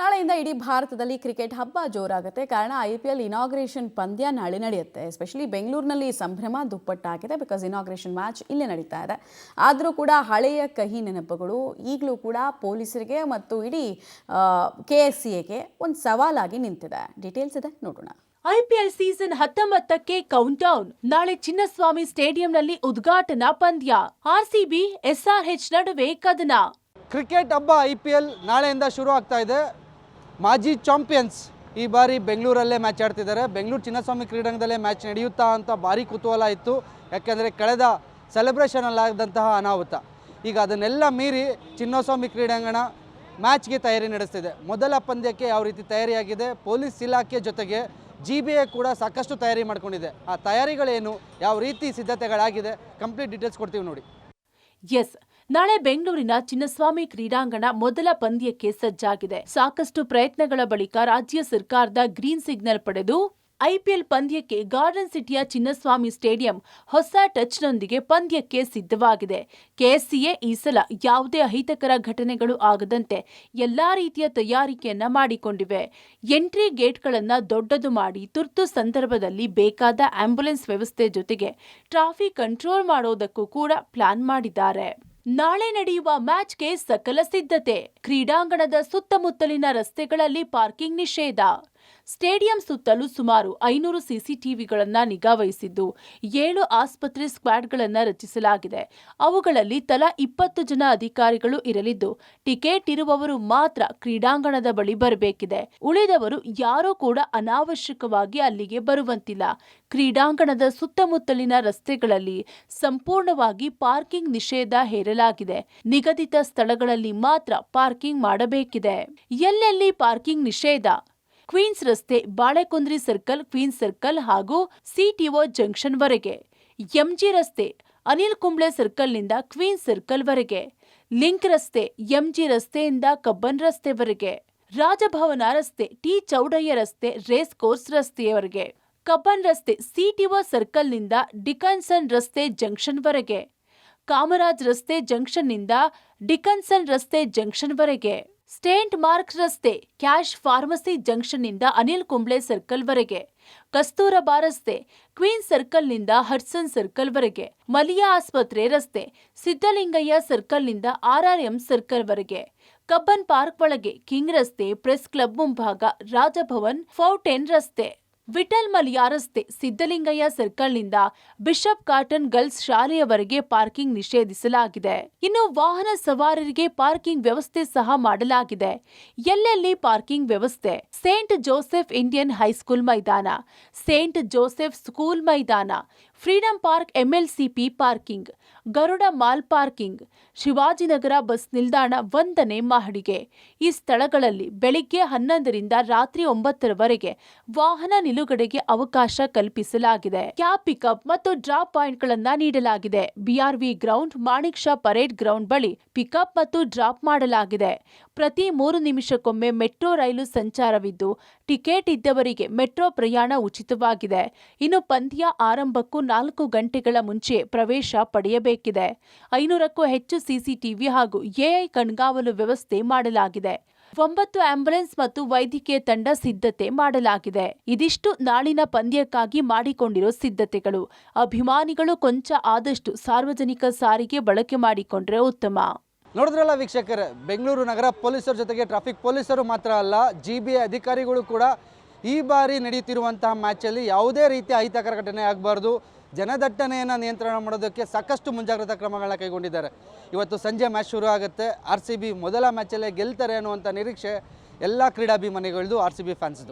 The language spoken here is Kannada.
ನಾಳೆಯಿಂದ ಇಡೀ ಭಾರತದಲ್ಲಿ ಕ್ರಿಕೆಟ್ ಹಬ್ಬ ಜೋರಾಗುತ್ತೆ. ಕಾರಣ IPL ಇನಾಗ್ರೇಷನ್ ಪಂದ್ಯ ನಾಳೆ ನಡೆಯುತ್ತೆ. ಎಸ್ಪೆಷಲಿ ಬೆಂಗಳೂರಿನಲ್ಲಿ ಸಂಭ್ರಮ ದುಪ್ಪಟ್ಟಾಗಿದೆ. ಬಿಕಾಸ್ ಇನಾಗ್ರೇಷನ್ ಮ್ಯಾಚ್ ಇಲ್ಲೇ ನಡೀತಾ ಇದೆ. ಆದರೂ ಕೂಡ ಹಳೆಯ ಕಹಿ ನೆನಪುಗಳು ಈಗಲೂ ಕೂಡ ಪೊಲೀಸರಿಗೆ ಮತ್ತು ಇಡೀ KSCAಗೆ ಒಂದು ಸವಾಲಾಗಿ ನಿಂತಿದೆ. ಡೀಟೇಲ್ಸ್ ಇದೆ, ನೋಡೋಣ. IPL ಸೀಸನ್ 19ಕ್ಕೆ ಕೌಂಟೌನ್. ನಾಳೆ ಚಿನ್ನಸ್ವಾಮಿ ಸ್ಟೇಡಿಯಂನಲ್ಲಿ ಉದ್ಘಾಟನಾ ಪಂದ್ಯ. RCB SRH ನಡುವೆ ಕದನ. ಕ್ರಿಕೆಟ್ ಹಬ್ಬ IPL ನಾಳೆಯಿಂದ ಶುರು ಆಗ್ತಾ ಇದೆ. ಮಾಜಿ ಚಾಂಪಿಯನ್ಸ್ ಈ ಬಾರಿ ಬೆಂಗಳೂರಲ್ಲೇ ಮ್ಯಾಚ್ ಆಡ್ತಿದ್ದಾರೆ. ಬೆಂಗಳೂರು ಚಿನ್ನಸ್ವಾಮಿ ಕ್ರೀಡಾಂಗಣದಲ್ಲೇ ಮ್ಯಾಚ್ ನಡೆಯುತ್ತಾ ಅಂತ ಭಾರಿ ಕುತೂಹಲ ಇತ್ತು. ಯಾಕೆಂದರೆ ಕಳೆದ ಸೆಲೆಬ್ರೇಷನಲ್ಲಾದಂತಹ ಅನಾಹುತ, ಈಗ ಅದನ್ನೆಲ್ಲ ಮೀರಿ ಚಿನ್ನಸ್ವಾಮಿ ಕ್ರೀಡಾಂಗಣ ಮ್ಯಾಚ್ಗೆ ತಯಾರಿ ನಡೆಸ್ತಿದೆ. ಮೊದಲ ಪಂದ್ಯಕ್ಕೆ ಯಾವ ರೀತಿ ತಯಾರಿಯಾಗಿದೆ, ಪೊಲೀಸ್ ಇಲಾಖೆ ಜೊತೆಗೆ GBA ಕೂಡ ಸಾಕಷ್ಟು ತಯಾರಿ ಮಾಡ್ಕೊಂಡಿದೆ. ಆ ತಯಾರಿಗಳೇನು, ಯಾವ ರೀತಿ ಸಿದ್ಧತೆಗಳಾಗಿದೆ, ಕಂಪ್ಲೀಟ್ ಡೀಟೇಲ್ಸ್ ಕೊಡ್ತೀವಿ ನೋಡಿ. ಎಸ್, ನಾಳೆ ಬೆಂಗಳೂರಿನ ಚಿನ್ನಸ್ವಾಮಿ ಕ್ರೀಡಾಂಗಣ ಮೊದಲ ಪಂದ್ಯಕ್ಕೆ ಸಜ್ಜಾಗಿದೆ. ಸಾಕಷ್ಟು ಪ್ರಯತ್ನಗಳ ಬಳಿಕ ರಾಜ್ಯ ಸರ್ಕಾರದ ಗ್ರೀನ್ ಸಿಗ್ನಲ್ ಪಡೆದು IPL ಪಂದ್ಯಕ್ಕೆ ಗಾರ್ಡನ್ ಸಿಟಿಯ ಚಿನ್ನಸ್ವಾಮಿ ಸ್ಟೇಡಿಯಂ ಹೊಸ ಟಚ್ನೊಂದಿಗೆ ಪಂದ್ಯಕ್ಕೆ ಸಿದ್ಧವಾಗಿದೆ. KSCA ಈ ಸಲ ಯಾವುದೇ ಅಹಿತಕರ ಘಟನೆಗಳು ಆಗದಂತೆ ಎಲ್ಲಾ ರೀತಿಯ ತಯಾರಿಕೆಯನ್ನ ಮಾಡಿಕೊಂಡಿವೆ. ಎಂಟ್ರಿ ಗೇಟ್ಗಳನ್ನು ದೊಡ್ಡದು ಮಾಡಿ ತುರ್ತು ಸಂದರ್ಭದಲ್ಲಿ ಬೇಕಾದ ಆಂಬ್ಯುಲೆನ್ಸ್ ವ್ಯವಸ್ಥೆ ಜೊತೆಗೆ ಟ್ರಾಫಿಕ್ ಕಂಟ್ರೋಲ್ ಮಾಡೋದಕ್ಕೂ ಕೂಡ ಪ್ಲಾನ್ ಮಾಡಿದ್ದಾರೆ. ನಾಳೆ ನಡೆಯುವ ಮ್ಯಾಚ್ಗೆ ಸಕಲ ಸಿದ್ಧತೆ. ಕ್ರೀಡಾಂಗಣದ ಸುತ್ತಮುತ್ತಲಿನ ರಸ್ತೆಗಳಲ್ಲಿ ಪಾರ್ಕಿಂಗ್ ನಿಷೇಧ. ಸ್ಟೇಡಿಯಂ ಸುತ್ತಲೂ ಸುಮಾರು 500 CCTVಗಳನ್ನು ನಿಗಾವಹಿಸಿದ್ದು 7 ಆಸ್ಪತ್ರೆ ಸ್ಕ್ವಾಡ್ಗಳನ್ನು ರಚಿಸಲಾಗಿದೆ. ಅವುಗಳಲ್ಲಿ ತಲಾ 20 ಜನ ಅಧಿಕಾರಿಗಳು ಇರಲಿದ್ದು, ಟಿಕೆಟ್ ಇರುವವರು ಮಾತ್ರ ಕ್ರೀಡಾಂಗಣದ ಬಳಿ ಬರಬೇಕಿದೆ. ಉಳಿದವರು ಯಾರೂ ಕೂಡ ಅನಾವಶ್ಯಕವಾಗಿ ಅಲ್ಲಿಗೆ ಬರುವಂತಿಲ್ಲ. ಕ್ರೀಡಾಂಗಣದ ಸುತ್ತಮುತ್ತಲಿನ ರಸ್ತೆಗಳಲ್ಲಿ ಸಂಪೂರ್ಣವಾಗಿ ಪಾರ್ಕಿಂಗ್ ನಿಷೇಧ ಹೇರಲಾಗಿದೆ. ನಿಗದಿತ ಸ್ಥಳಗಳಲ್ಲಿ ಮಾತ್ರ ಪಾರ್ಕಿಂಗ್ ಮಾಡಬೇಕಿದೆ. ಎಲ್ಲೆಲ್ಲಿ ಪಾರ್ಕಿಂಗ್ ನಿಷೇಧ? ಕ್ವೀನ್ಸ್ ರಸ್ತೆ, ಬಾಳೆಕುಂದ್ರಿ ಸರ್ಕಲ್, ಕ್ವೀನ್ಸ್ ಸರ್ಕಲ್ ಹಾಗೂ CTO ಜಂಕ್ಷನ್ ವರೆಗೆ. MG ರಸ್ತೆ, ಅನಿಲ್ ಕುಂಬ್ಳೆ ಸರ್ಕಲ್ನಿಂದ ಕ್ವೀನ್ಸ್ ಸರ್ಕಲ್ ವರೆಗೆ. ಲಿಂಕ್ ರಸ್ತೆ, MG ರಸ್ತೆಯಿಂದ ಕಬ್ಬನ್ ರಸ್ತೆವರೆಗೆ. ರಾಜಭವನ ರಸ್ತೆ, T ಚೌಡಯ್ಯ ರಸ್ತೆ, ರೇಸ್ ಕೋರ್ಸ್ ರಸ್ತೆಯವರೆಗೆ. ಕಬ್ಬನ್ ರಸ್ತೆ, CTO ಸರ್ಕಲ್ನಿಂದ ಡಿಕನ್ಸನ್ ರಸ್ತೆ ಜಂಕ್ಷನ್ ವರೆಗೆ. ಕಾಮರಾಜ್ ರಸ್ತೆ ಜಂಕ್ಷನ್ನಿಂದ ಡಿಕನ್ಸನ್ ರಸ್ತೆ ಜಂಕ್ಷನ್ ವರೆಗೆ. ಸ್ಟೇಂಟ್ ಮಾರ್ಕ್ ರಸ್ತೆ, ಕ್ಯಾಶ್ ಫಾರ್ಮಸಿ ಜಂಕ್ಷನ್ನಿಂದ ಅನಿಲ್ ಕುಂಬ್ಳೆ ಸರ್ಕಲ್ ವರೆಗೆ. ಕಸ್ತೂರಬಾ ರಸ್ತೆ, ಕ್ವೀನ್ಸ್ ಸರ್ಕಲ್ನಿಂದ ಹಡ್ಸನ್ ಸರ್ಕಲ್ ವರೆಗೆ. ಮಲಿಯಾ ಆಸ್ಪತ್ರೆ ರಸ್ತೆ, ಸಿದ್ದಲಿಂಗಯ್ಯ ಸರ್ಕಲ್ನಿಂದ RRM ಸರ್ಕಲ್ ವರೆಗೆ. ಕಬ್ಬನ್ ಪಾರ್ಕ್ ಒಳಗೆ ಕಿಂಗ್ ರಸ್ತೆ, ಪ್ರೆಸ್ ಕ್ಲಬ್ ಮುಂಭಾಗ, ರಾಜಭವನ್, ಫೌಂಟೇನ್ ರಸ್ತೆ. ವಿಠಲ್ ಮಲಿಯಾ ರಸ್ತೆ, ಸಿದ್ದಲಿಂಗಯ್ಯ ಸರ್ಕಲ್ನಿಂದ ಬಿಷಪ್ ಕಾಟನ್ ಗರ್ಲ್ಸ್ ಶಾಲೆಯವರೆಗೆ ಪಾರ್ಕಿಂಗ್ ನಿಷೇಧಿಸಲಾಗಿದೆ. ಇನ್ನು ವಾಹನ ಸವಾರರಿಗೆ ಪಾರ್ಕಿಂಗ್ ವ್ಯವಸ್ಥೆ ಸಹ ಮಾಡಲಾಗಿದೆ. ಎಲ್ಲೆಲ್ಲಿ ಪಾರ್ಕಿಂಗ್ ವ್ಯವಸ್ಥೆ? ಸೇಂಟ್ ಜೋಸೆಫ್ ಇಂಡಿಯನ್ ಹೈಸ್ಕೂಲ್ ಮೈದಾನ, ಸೇಂಟ್ ಜೋಸೆಫ್ ಸ್ಕೂಲ್ ಮೈದಾನ, freedom park MLCP parking, Garuda mall parking, Shivajinagar bus ನಿಲ್ದಾಣ 1ನೇ ಮಹಡಿಗೆ. ಈ ಸ್ಥಳಗಳಲ್ಲಿ ಬೆಳಿಗ್ಗೆ 11ರಿಂದ ರಾತ್ರಿ 9ರವರೆಗೆ ವಾಹನ ನಿಲುಗಡೆಗೆ ಅವಕಾಶ ಕಲ್ಪಿಸಲಾಗಿದೆ. ಕ್ಯಾಬ್ ಪಿಕಪ್ ಮತ್ತು ಡ್ರಾಪ್ ಪಾಯಿಂಟ್ಗಳನ್ನು ನೀಡಲಾಗಿದೆ. BRV ground, Manik Shah parade ground ಬಳಿ ಪಿಕಪ್ ಮತ್ತು ಡ್ರಾಪ್ ಮಾಡಲಾಗಿದೆ. ಪ್ರತಿ 3 ನಿಮಿಷಕ್ಕೊಮ್ಮೆ ಮೆಟ್ರೋ ರೈಲು ಸಂಚಾರವಿದ್ದು, ಟಿಕೆಟ್ ಇದ್ದವರಿಗೆ ಮೆಟ್ರೋ ಪ್ರಯಾಣ ಉಚಿತವಾಗಿದೆ. ಇನ್ನು ಪಂದ್ಯ ಆರಂಭಕ್ಕೂ 4 ಗಂಟೆಗಳ ಮುಂಚೆ ಪ್ರವೇಶ ಪಡೆಯಬೇಕಿದೆ. 500ಕ್ಕೂ ಹೆಚ್ಚು CCTV ಹಾಗೂ AI ಕಣ್ಗಾವಲು ವ್ಯವಸ್ಥೆ ಮಾಡಲಾಗಿದೆ. 9 ಆಂಬ್ಯುಲೆನ್ಸ್ ಮತ್ತು ವೈದ್ಯಕೀಯ ತಂಡ ಸಿದ್ಧತೆ ಮಾಡಲಾಗಿದೆ. ಇದಿಷ್ಟು ನಾಳಿನ ಪಂದ್ಯಕ್ಕಾಗಿ ಮಾಡಿಕೊಂಡಿರೋ ಸಿದ್ಧತೆಗಳು. ಅಭಿಮಾನಿಗಳು ಕೊಂಚ ಆದಷ್ಟು ಸಾರ್ವಜನಿಕ ಸಾರಿಗೆ ಬಳಕೆ ಮಾಡಿಕೊಂಡ್ರೆ ಉತ್ತಮ. ನೋಡಿದ್ರಲ್ಲ ವೀಕ್ಷಕರೇ, ಬೆಂಗಳೂರು ನಗರ ಪೊಲೀಸರ ಜೊತೆಗೆ ಟ್ರಾಫಿಕ್ ಪೊಲೀಸರು ಮಾತ್ರ ಅಲ್ಲ, GBA ಅಧಿಕಾರಿಗಳು ಕೂಡ ಈ ಬಾರಿ ನಡೆಯುತ್ತಿರುವಂತಹ ಮ್ಯಾಚಲ್ಲಿ ಯಾವುದೇ ರೀತಿಯ ಅಹಿತಕರ ಘಟನೆ ಆಗಬಾರ್ದು, ಜನದಟ್ಟಣೆಯನ್ನು ನಿಯಂತ್ರಣ ಮಾಡೋದಕ್ಕೆ ಸಾಕಷ್ಟು ಮುಂಜಾಗ್ರತಾ ಕ್ರಮಗಳನ್ನ ಕೈಗೊಂಡಿದ್ದಾರೆ. ಇವತ್ತು ಸಂಜೆ ಮ್ಯಾಚ್ ಶುರು ಆಗುತ್ತೆ. RCB ಮೊದಲ ಮ್ಯಾಚಲ್ಲೇ ಗೆಲ್ತಾರೆ ಅನ್ನುವಂಥ ನಿರೀಕ್ಷೆ ಎಲ್ಲ ಕ್ರೀಡಾಭಿಮಾನಿಗಳದ್ದು, RCB ಫ್ಯಾನ್ಸ್ದು.